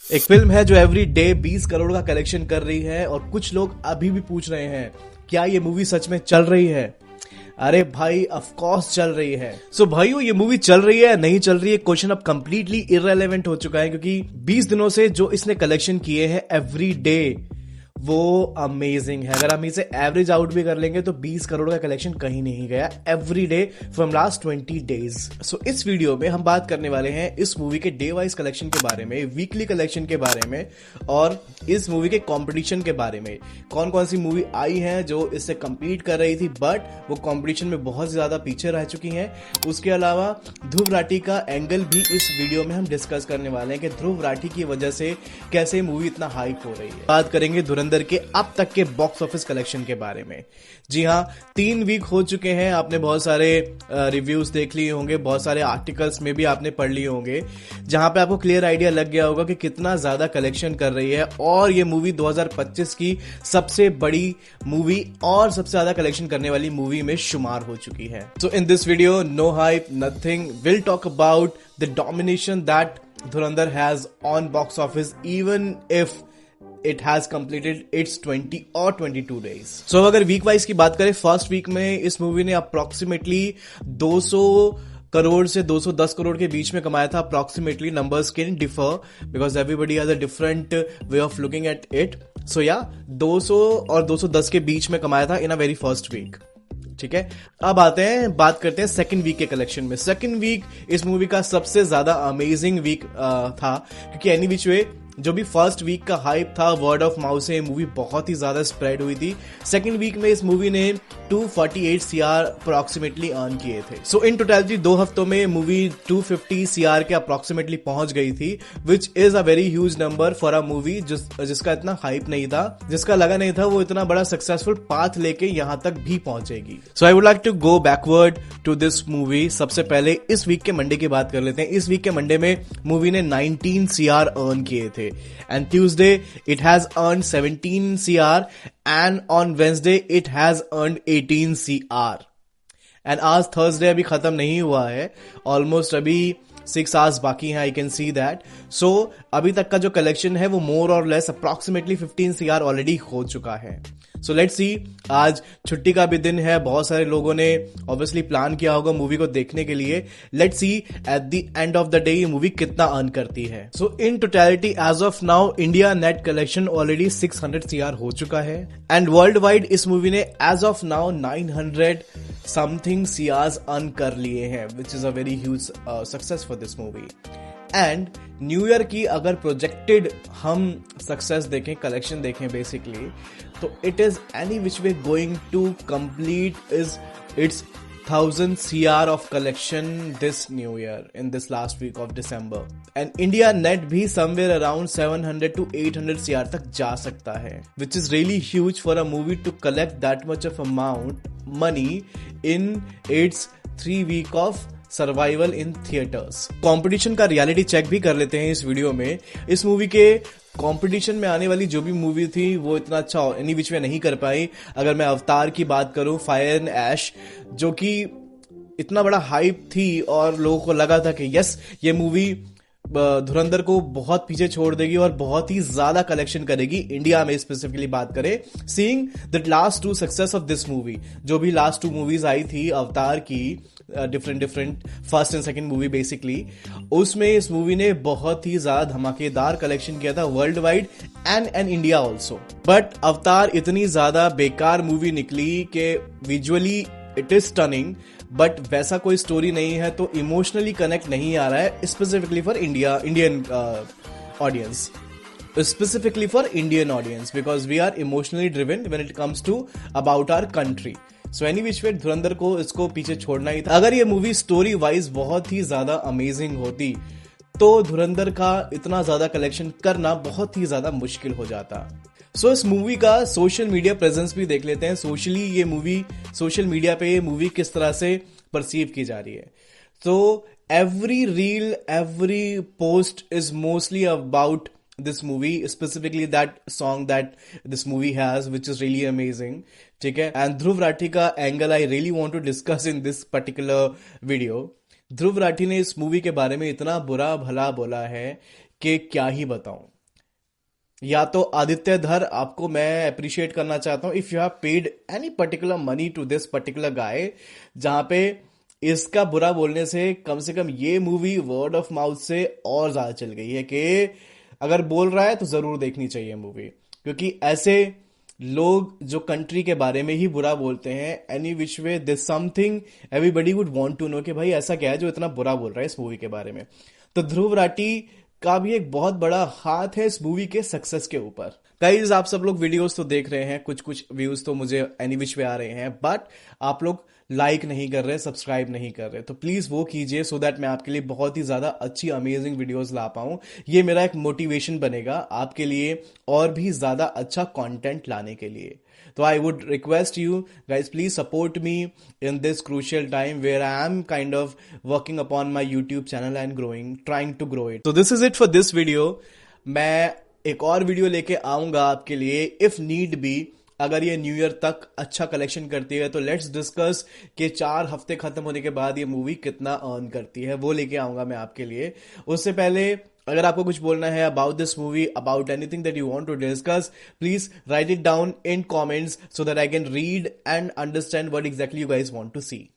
एक फिल्म है जो एवरी डे 20 करोड़ का कलेक्शन कर रही है और कुछ लोग अभी भी पूछ रहे हैं क्या ये मूवी सच में चल रही है। अरे भाई ऑफ कोर्स चल रही है। सो भाइयों ये मूवी चल रही है नहीं चल रही है क्वेश्चन अब कंप्लीटली इररेलेवेंट हो चुका है, क्योंकि 20 दिनों से जो इसने कलेक्शन किए हैं एवरी डे वो अमेजिंग है। अगर हम इसे एवरेज आउट भी कर लेंगे तो 20 करोड़ का कलेक्शन कहीं नहीं गया every day from last 20 days. So इस वीडियो में हम बात करने वाले हैं इस मूवी के डे वाइज कलेक्शन के बारे में, वीकली कलेक्शन के बारे में और इस मूवी के कंपटीशन के बारे में। कौन कौन सी मूवी आई है जो इससे compete कर रही थी बट वो कंपटीशन में बहुत ज्यादा पीछे रह चुकी हैं। उसके अलावा ध्रुव राठी का एंगल भी इस वीडियो में हम डिस्कस करने वाले हैं कि ध्रुव राठी की वजह से कैसे मूवी इतना हाइप हो रही है। बात करेंगे धुरंधर के अब तक के बॉक्स ऑफिस कलेक्शन के बारे में। जी हां, 3 वीक हो चुके हैं। आपने बहुत सारे रिव्यूज देख लिए होंगे, बहुत सारे आर्टिकल्स में भी आपने पढ़ लिए होंगे, जहां पे आपको क्लियर आइडिया लग गया होगा कि कितना ज्यादा कलेक्शन कर रही है और ये मूवी 2025 की सबसे बड़ी मूवी और सबसे ज्यादा कलेक्शन करने वाली मूवी में शुमार हो चुकी है। So in this video no hype nothing, will talk about the domination that Dhurandhar has on box office even if it has completed its 20 or 22 days. So अगर वीक वाइज की बात करें, फर्स्ट वीक में इस मूवी ने approximately 200 crore से 210 करोड़ के बीच में कमाया था। Approximately numbers can differ because everybody has a different way of looking at it. So या 200 और 210 के बीच में कमाया था in a very first week. ठीक है, अब बात करते हैं सेकंड वीक के कलेक्शन में। सेकंड वीक इस मूवी का सबसे ज्यादा अमेजिंग वीक था, क्योंकि एनी विच वे जो भी फर्स्ट वीक का हाइप था, वर्ड ऑफ माउथ से मूवी बहुत ही ज्यादा स्प्रेड हुई थी। सेकंड वीक में इस मूवी ने 248 सीआर अप्रोक्सीमेटली अर्न किए थे। सो इन टोटलिटी 2 हफ्तों में मूवी 250 सीआर के अप्रोक्सीमेटली पहुंच गई थी, विच is a very huge number for a movie जिसका इतना हाइप नहीं था, जिसका लगा नहीं था वो इतना बड़ा सक्सेसफुल पाथ लेके यहां तक भी पहुंचेगी। So I would like to go backward to this movie. सबसे पहले इस वीक के मंडे की बात कर लेते हैं। इस वीक के मंडे में मूवी ने 19 सीआर अर्न किए थे and Tuesday it has earned 17 CR and on Wednesday it has earned 18 CR and आज Thursday अभी खत्म नहीं हुआ है, ऑलमोस्ट अभी 6 आवर्स बाकी हैं। I can see that. सो अभी तक का जो कलेक्शन है वो मोर और लेस अप्रोक्सीमेटली 15 CR ऑलरेडी हो चुका है। सो लेट्स सी, आज छुट्टी का भी दिन है, बहुत सारे लोगों ने ऑब्वियसली प्लान किया होगा मूवी को देखने के लिए। Let's see at the end of the day ये मूवी कितना अर्न करती है। So in totality as of now India net collection already 600 CR हो चुका है एंड वर्ल्ड वाइड इस मूवी ने as of now 900 something CRs earn कर लिए हैं, which is a very huge success for this movie. And new year की अगर प्रोजेक्टेड हम सक्सेस देखें, कलेक्शन देखें बेसिकली, तो it is any which way going to complete is its 1000 CR of collection this new year in this last week of December and India net भी somewhere around 700 to 800 CR तक जा सकता है, which is really huge for a movie to collect that much of amount money in its 3 week of survival in theatres. Competition का reality check भी कर लेते हैं इस वीडियो में। इस मूवी के कंपटीशन में आने वाली जो भी मूवी थी वो इतना अच्छा एनी विच वे नहीं कर पाई। अगर मैं अवतार की बात करूं, फायर एंड ऐश, जो कि इतना बड़ा हाइप थी और लोगों को लगा था कि यस ये मूवी धुरंधर को बहुत पीछे छोड़ देगी और बहुत ही ज्यादा कलेक्शन करेगी इंडिया में स्पेसिफिकली बात करें। Seeing the last 2 success of this movie, जो भी लास्ट 2 मूवीज आई थी अवतार की, different first and second movie basically, उसमें इस मूवी ने बहुत ही ज्यादा धमाकेदार कलेक्शन किया था world wide and India also. But अवतार इतनी ज्यादा बेकार मूवी निकली कि visually it is stunning but वैसा कोई स्टोरी नहीं है, तो इमोशनली कनेक्ट नहीं आ रहा है specifically for Indian audience, specifically for Indian audience, because we are emotionally driven when it comes to about our country. So any which way Dhurandhar को इसको पीछे छोड़ना ही था। अगर ये मूवी स्टोरी वाइज बहुत ही ज्यादा अमेजिंग होती तो धुरंधर का इतना ज्यादा कलेक्शन करना बहुत ही ज्यादा मुश्किल हो जाता। सो इस मूवी का सोशल मीडिया प्रेजेंस भी देख लेते हैं। सोशली ये मूवी, सोशल मीडिया पे ये मूवी किस तरह से परसीव की जा रही है। तो every reel, every post is mostly about this movie, specifically that song that this movie has, which is really amazing. ठीक है, and ध्रुव राठी का angle I really want to discuss in this particular video. Dhruv Rathee ने इस movie के बारे में इतना बुरा भला बोला है कि क्या ही बताऊं। या तो आदित्य धर, आपको मैं अप्रिशिएट करना चाहता हूं, if you have paid any particular money to this particular guy, जहां पे इसका बुरा बोलने से कम ये मूवी वर्ड ऑफ माउथ से और ज्यादा चल गई है कि अगर बोल रहा है तो जरूर देखनी चाहिए मूवी, क्योंकि ऐसे लोग जो कंट्री के बारे में ही बुरा बोलते हैं, any which way this something everybody would want to know कि भाई ऐसा क्या है जो इतना बुरा बोल रहा है इस मूवी के बारे में। तो ध्रुव राठी का भी एक बहुत बड़ा हाथ है इस मूवी के सक्सेस के ऊपर। गाइस, आप सब लोग वीडियोस तो देख रहे हैं, कुछ कुछ व्यूज तो मुझे एनी विच वे आ रहे हैं, बट आप लोग लाइक नहीं कर रहे, सब्सक्राइब नहीं कर रहे, तो प्लीज वो कीजिए सो दैट मैं आपके लिए बहुत ही ज्यादा अच्छी अमेजिंग वीडियोस ला पाऊं। ये मेरा एक मोटिवेशन बनेगा आपके लिए और भी ज्यादा अच्छा कंटेंट लाने के लिए। तो I would request you guys, please support me in this crucial time where I am kind of working upon my YouTube channel and growing, trying to grow it. तो this is it for this video. मैं एक और video लेके आऊंगा आपके लिए if need be, अगर ये न्यू ईयर तक अच्छा कलेक्शन करती है तो लेट्स डिस्कस कि 4 हफ्ते खत्म होने के बाद ये मूवी कितना अर्न करती है, वो लेके आऊंगा मैं आपके लिए। उससे पहले अगर आपको कुछ बोलना है about this movie, about anything that you want to discuss, please write it down in comments so that I can read and understand what exactly you guys want to C.